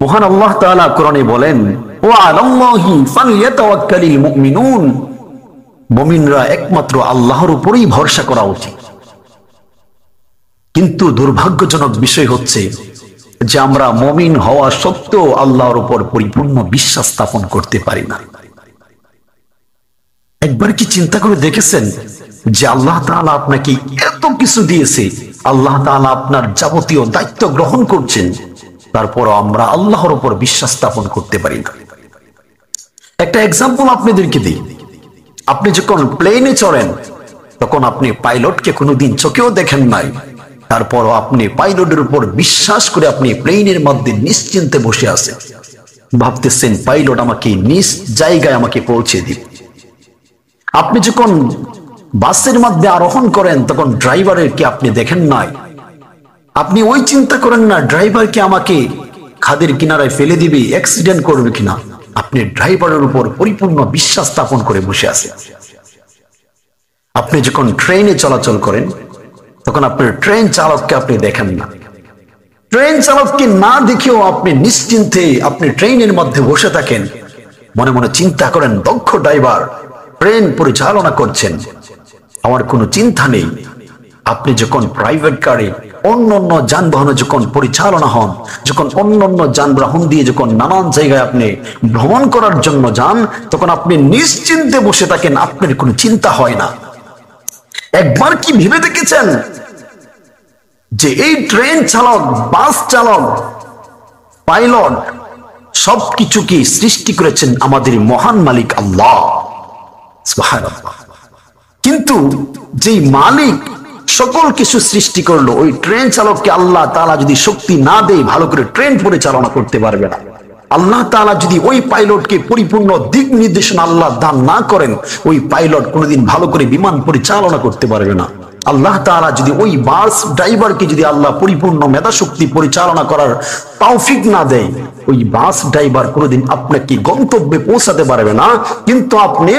মহান আল্লাহ তাআলা কোরআনে বলেন, ওয়া আলাল্লাহি ফালইয়াতাওয়াক্কালিল মুমিনুন, মুমিনরা একমাত্র আল্লাহর উপরেই ভরসা করা উচিত। কিন্তু দুর্ভাগ্যজনক বিষয় হচ্ছে যে আমরা মুমিন হওয়া সত্ত্বেও আল্লাহর উপর পরিপূর্ণ বিশ্বাস স্থাপন করতে পারি না। একবার কি চিন্তা করে দেখেছেন যে আল্লাহ তাআলা আপনাকে এত কিছু দিয়েছে, আল্লাহ তাআলা আপনার যাবতীয় দায়িত্ব গ্রহণ করছেন, তারপরও আমরা আল্লাহর উপর বিশ্বাস স্থাপন করতে পারি না। একটা এক্সাম্পল আপনাদেরকে দিই। আপনি যখন প্লেনে চড়েন তখন আপনি পাইলটকে কোনোদিন চোখেও দেখেন নাই, তারপরও আপনি পাইলটের উপর বিশ্বাস করে আপনি প্লেনের মধ্যে নিশ্চিন্তে বসে আছেন, ভাবতেছেন পাইলট আমাকে নিজ জায়গায় আমাকে পৌঁছে দিবে। আপনি যখন বাসের মধ্যে আরোহণ করেন তখন ড্রাইভারকে আপনি দেখেন নাই, আপনি ওই চিন্তা করেন না ড্রাইভারকে আমাকে খাদের কিনারায় ফেলে দিবে, অ্যাক্সিডেন্ট করবে কিনা। আপনি ড্রাইভারের উপর পরিপূর্ণ বিশ্বাস স্থাপন করে বসে আছেন। আপনি যখন ট্রেনে চলাচল করেন তখন আপনার ট্রেন চালককে আপনি দেখেন না, ট্রেন চালককে না দেখেও আপনি নিশ্চিন্তে আপনি ট্রেনের মধ্যে বসে থাকেন, মনে মনে চিন্তা করেন দক্ষ ড্রাইভার ট্রেন পরিচালনা করছেন, আমার কোনো চিন্তা নেই। আপনি যখন প্রাইভেট কারে অন্যান্য যানবাহনে যখন পরিচালনা হন, যখন অন্যান্য যানবাহন দিয়ে যখন নানান জায়গায় আপনি ভ্রমণ করার জন্য যান, তখন আপনি নিশ্চিন্তে বসে থাকেন, আপনার কোনো চিন্তা হয় না। একবার কি ভেবে দেখেছেন যে এই ট্রেন চালক, বাস চালক, পাইলট সবকিছু কি সৃষ্টি করেছেন আমাদের মহান মালিক আল্লাহ সুবহানাল্লাহ। কিন্তু যেই মালিক সকল কিছু সৃষ্টি করলো, ওই ট্রেন চালককে আল্লাহ তাআলা যদি শক্তি না দেয় ভালো করে ট্রেন পরিচালনা করতে পারবে না। আল্লাহ তাআলা যদি ওই পাইলটকে পরিপূর্ণ দিক নির্দেশনা আল্লাহ দান না করেন, ওই পাইলট কোনোদিন ভালো করে বিমান পরিচালনা করতে পারবে না। আল্লাহ তাআলা যদি ওই বাস ড্রাইভারকে যদি আল্লাহ পরিপূর্ণ মেধা শক্তি পরিচালনা করার তৌফিক না দেয়, ওই বাস ড্রাইভার কোনোদিন আপনাকে গন্তব্যে পৌঁছাতে পারবে না। কিন্তু আপনি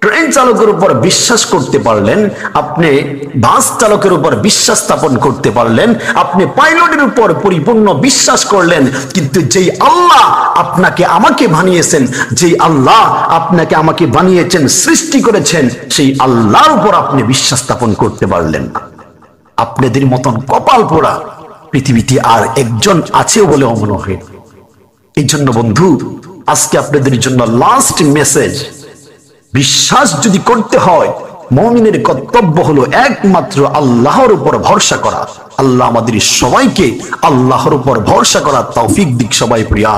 ট্রেন চালকের উপর বিশ্বাস করতে পারলেন, আপনি বাস চালকের উপর বিশ্বাস স্থাপন করতে পারলেন, আপনি পাইলটের উপর পরিপূর্ণ বিশ্বাস করলেন। কিন্তু যেই আল্লাহ আপনাকে আমাকে বানিয়েছেন, যেই আল্লাহ আপনাকে আমাকে বানিয়েছেন, সৃষ্টি করেছেন, সেই আল্লাহর উপর আপনি বিশ্বাস স্থাপন করতে পারলেন না। আপনাদের মতন কপাল পোড়া পৃথিবীতে আর একজন আছে বলে মনে হয়। এই জন্য বন্ধু, আজকে আপনাদের জন্য লাস্ট মেসেজ, বিশ্বাস যদি করতে হয় মুমিনের কর্তব্য হলো একমাত্র আল্লাহর উপর ভরসা করা। আল্লাহ আমাদের সবাইকে আল্লাহর উপর ভরসা করার তৌফিক দিক। সবাই প্রিয়।